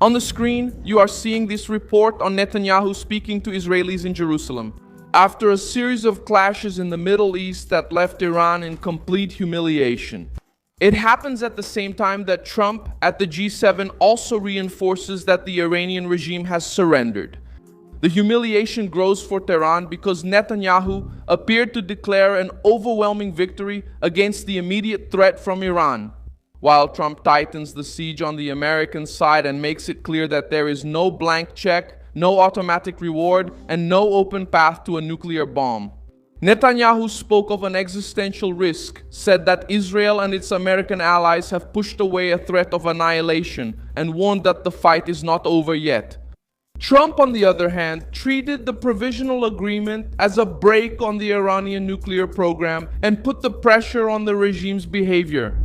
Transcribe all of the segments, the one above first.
On the screen, you are seeing this report on Netanyahu speaking to Israelis in Jerusalem, after a series of clashes in the Middle East that left Iran in complete humiliation. It happens at the same time that Trump at the G7 also reinforces that the Iranian regime has surrendered. The humiliation grows for Tehran because Netanyahu appeared to declare an overwhelming victory against the immediate threat from Iran, while Trump tightens the siege on the American side and makes it clear that there is no blank check, no automatic reward, and no open path to a nuclear bomb. Netanyahu spoke of an existential risk, said that Israel and its American allies have pushed away a threat of annihilation, and warned that the fight is not over yet. Trump, on the other hand, treated the provisional agreement as a break on the Iranian nuclear program and put the pressure on the regime's behavior.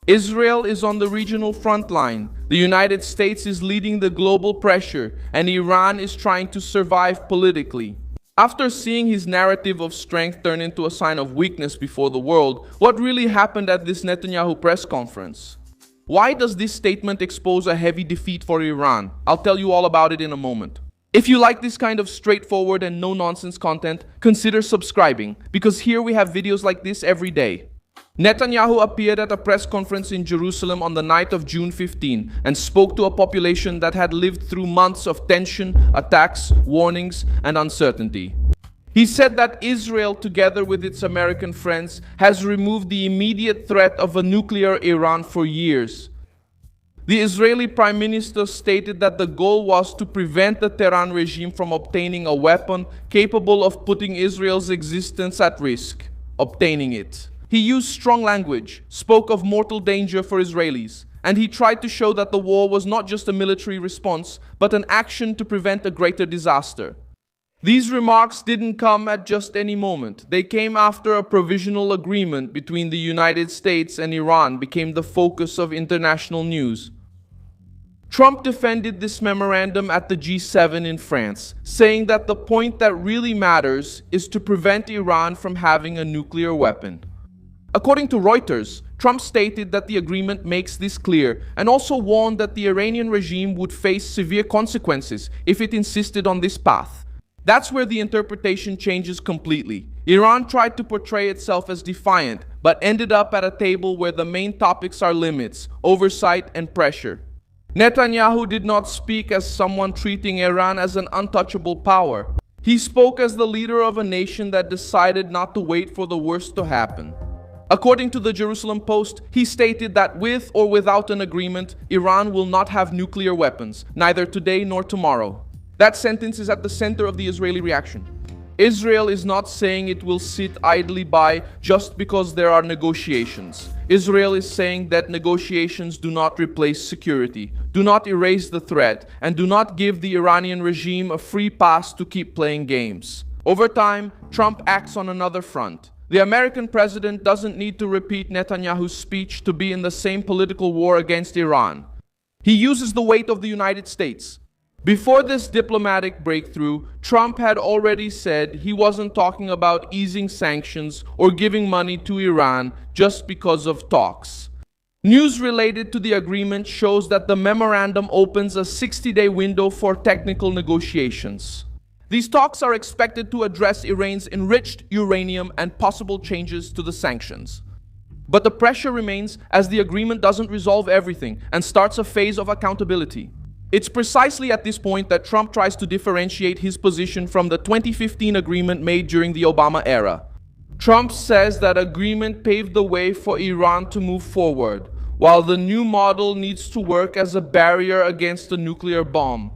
Israel is on the regional front line, the United States is leading the global pressure, and Iran is trying to survive politically. After seeing his narrative of strength turn into a sign of weakness before the world, what really happened at this Netanyahu press conference? Why does this statement expose a heavy defeat for Iran? I'll tell you all about it in a moment. If you like this kind of straightforward and no-nonsense content, consider subscribing, because here we have videos like this every day. Netanyahu appeared at a press conference in Jerusalem on the night of June 15 and spoke to a population that had lived through months of tension, attacks, warnings, and uncertainty. He said that Israel, together with its American friends, has removed the immediate threat of a nuclear Iran for years. The Israeli Prime Minister stated that the goal was to prevent the Tehran regime from obtaining a weapon capable of putting Israel's existence at risk, obtaining it. He used strong language, spoke of mortal danger for Israelis, and he tried to show that the war was not just a military response, but an action to prevent a greater disaster. These remarks didn't come at just any moment. They came after a provisional agreement between the United States and Iran became the focus of international news. Trump defended this memorandum at the G7 in France, saying that the point that really matters is to prevent Iran from having a nuclear weapon. According to Reuters, Trump stated that the agreement makes this clear and also warned that the Iranian regime would face severe consequences if it insisted on this path. That's where the interpretation changes completely. Iran tried to portray itself as defiant, but ended up at a table where the main topics are limits, oversight, and pressure. Netanyahu did not speak as someone treating Iran as an untouchable power. He spoke as the leader of a nation that decided not to wait for the worst to happen. According to the Jerusalem Post, he stated that with or without an agreement, Iran will not have nuclear weapons, neither today nor tomorrow. That sentence is at the center of the Israeli reaction. Israel is not saying it will sit idly by just because there are negotiations. Israel is saying that negotiations do not replace security, do not erase the threat, and do not give the Iranian regime a free pass to keep playing games. Over time, Trump acts on another front. The American president doesn't need to repeat Netanyahu's speech to be in the same political war against Iran. He uses the weight of the United States. Before this diplomatic breakthrough, Trump had already said he wasn't talking about easing sanctions or giving money to Iran just because of talks. News related to the agreement shows that the memorandum opens a 60-day window for technical negotiations. These talks are expected to address Iran's enriched uranium and possible changes to the sanctions. But the pressure remains as the agreement doesn't resolve everything and starts a phase of accountability. It's precisely at this point that Trump tries to differentiate his position from the 2015 agreement made during the Obama era. Trump says that agreement paved the way for Iran to move forward, while the new model needs to work as a barrier against a nuclear bomb.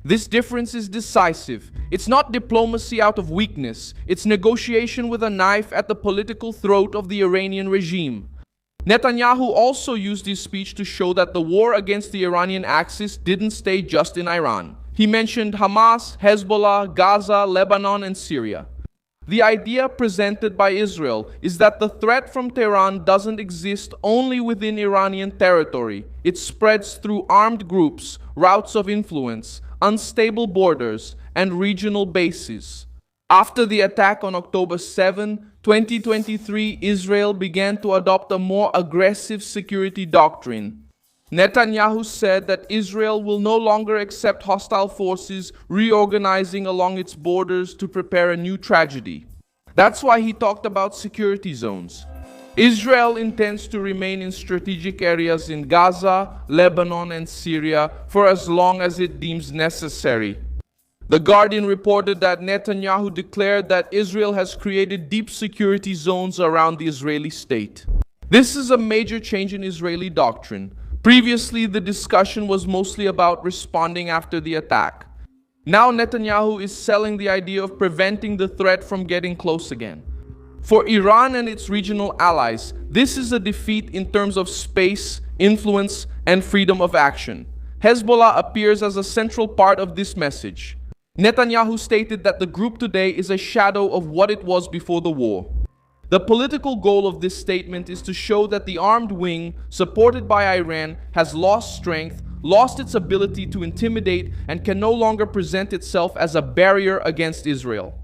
This difference is decisive. It's not diplomacy out of weakness, it's negotiation with a knife at the political throat of the Iranian regime. Netanyahu also used his speech to show that the war against the Iranian axis didn't stay just in Iran. He mentioned Hamas, Hezbollah, Gaza, Lebanon, and Syria. The idea presented by Israel is that the threat from Tehran doesn't exist only within Iranian territory. It spreads through armed groups, routes of influence, unstable borders, and regional bases. After the attack on October 7, 2023, Israel began to adopt a more aggressive security doctrine. Netanyahu said that Israel will no longer accept hostile forces reorganizing along its borders to prepare a new tragedy. That's why he talked about security zones. Israel intends to remain in strategic areas in Gaza, Lebanon, and Syria for as long as it deems necessary. The Guardian reported that Netanyahu declared that Israel has created deep security zones around the Israeli state. This is a major change in Israeli doctrine. Previously, the discussion was mostly about responding after the attack. Now Netanyahu is selling the idea of preventing the threat from getting close again. For Iran and its regional allies, this is a defeat in terms of space, influence, and freedom of action. Hezbollah appears as a central part of this message. Netanyahu stated that the group today is a shadow of what it was before the war. The political goal of this statement is to show that the armed wing, supported by Iran, has lost strength, lost its ability to intimidate, and can no longer present itself as a barrier against Israel.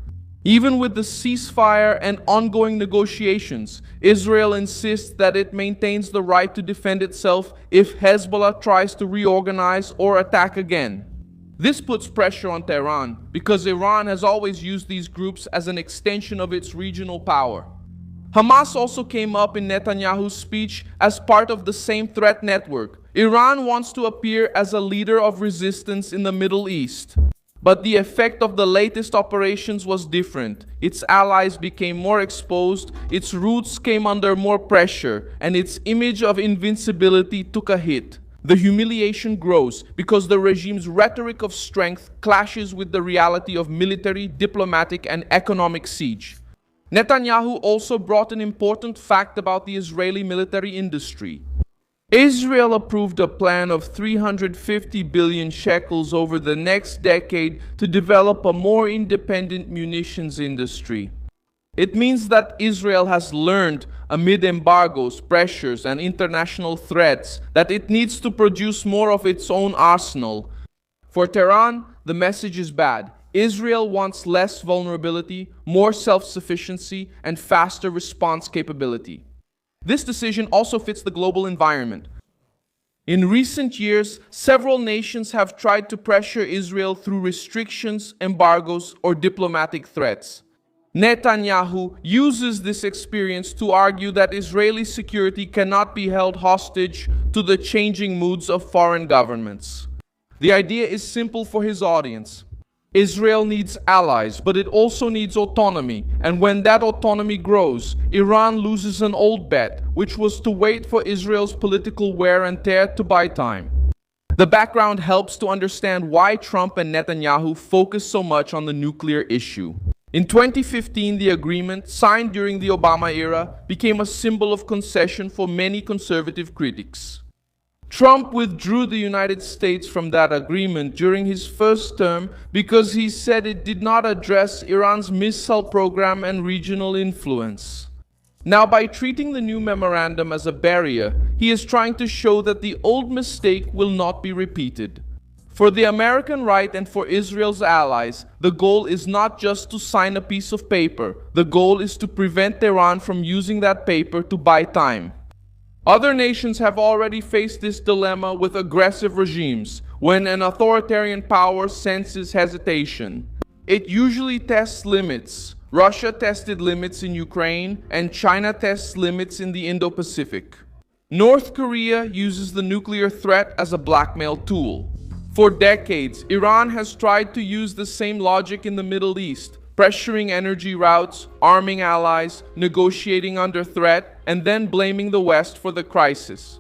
Even with the ceasefire and ongoing negotiations, Israel insists that it maintains the right to defend itself if Hezbollah tries to reorganize or attack again. This puts pressure on Tehran because Iran has always used these groups as an extension of its regional power. Hamas also came up in Netanyahu's speech as part of the same threat network. Iran wants to appear as a leader of resistance in the Middle East. But the effect of the latest operations was different. Its allies became more exposed, its roots came under more pressure, and its image of invincibility took a hit. The humiliation grows because the regime's rhetoric of strength clashes with the reality of military, diplomatic, and economic siege. Netanyahu also brought an important fact about the Israeli military industry. Israel approved a plan of 350 billion shekels over the next decade to develop a more independent munitions industry. It means that Israel has learned, amid embargoes, pressures, and international threats, that it needs to produce more of its own arsenal. For Tehran, the message is bad. Israel wants less vulnerability, more self-sufficiency, and faster response capability. This decision also fits the global environment. In recent years, several nations have tried to pressure Israel through restrictions, embargoes, or diplomatic threats. Netanyahu uses this experience to argue that Israeli security cannot be held hostage to the changing moods of foreign governments. The idea is simple for his audience. Israel needs allies, but it also needs autonomy, and when that autonomy grows, Iran loses an old bet, which was to wait for Israel's political wear and tear to buy time. The background helps to understand why Trump and Netanyahu focus so much on the nuclear issue. In 2015, the agreement, signed during the Obama era, became a symbol of concession for many conservative critics. Trump withdrew the United States from that agreement during his first term because he said it did not address Iran's missile program and regional influence. Now, by treating the new memorandum as a barrier, he is trying to show that the old mistake will not be repeated. For the American right and for Israel's allies, the goal is not just to sign a piece of paper. The goal is to prevent Iran from using that paper to buy time. Other nations have already faced this dilemma with aggressive regimes when an authoritarian power senses hesitation. It usually tests limits. Russia tested limits in Ukraine, and China tests limits in the Indo-Pacific. North Korea uses the nuclear threat as a blackmail tool. For decades, Iran has tried to use the same logic in the Middle East, pressuring energy routes, arming allies, negotiating under threat, and then blaming the West for the crisis.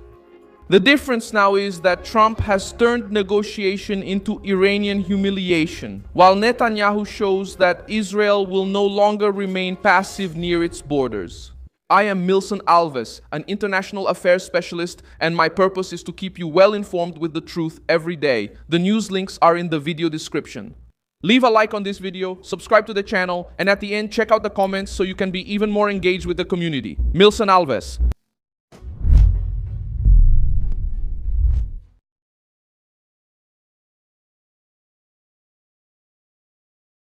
The difference now is that Trump has turned negotiation into Iranian humiliation, while Netanyahu shows that Israel will no longer remain passive near its borders. I am Milson Alves, an international affairs specialist, and my purpose is to keep you well informed with the truth every day. The news links are in the video description. Leave a like on this video, subscribe to the channel, and at the end check out the comments so you can be even more engaged with the community. Milson Alves.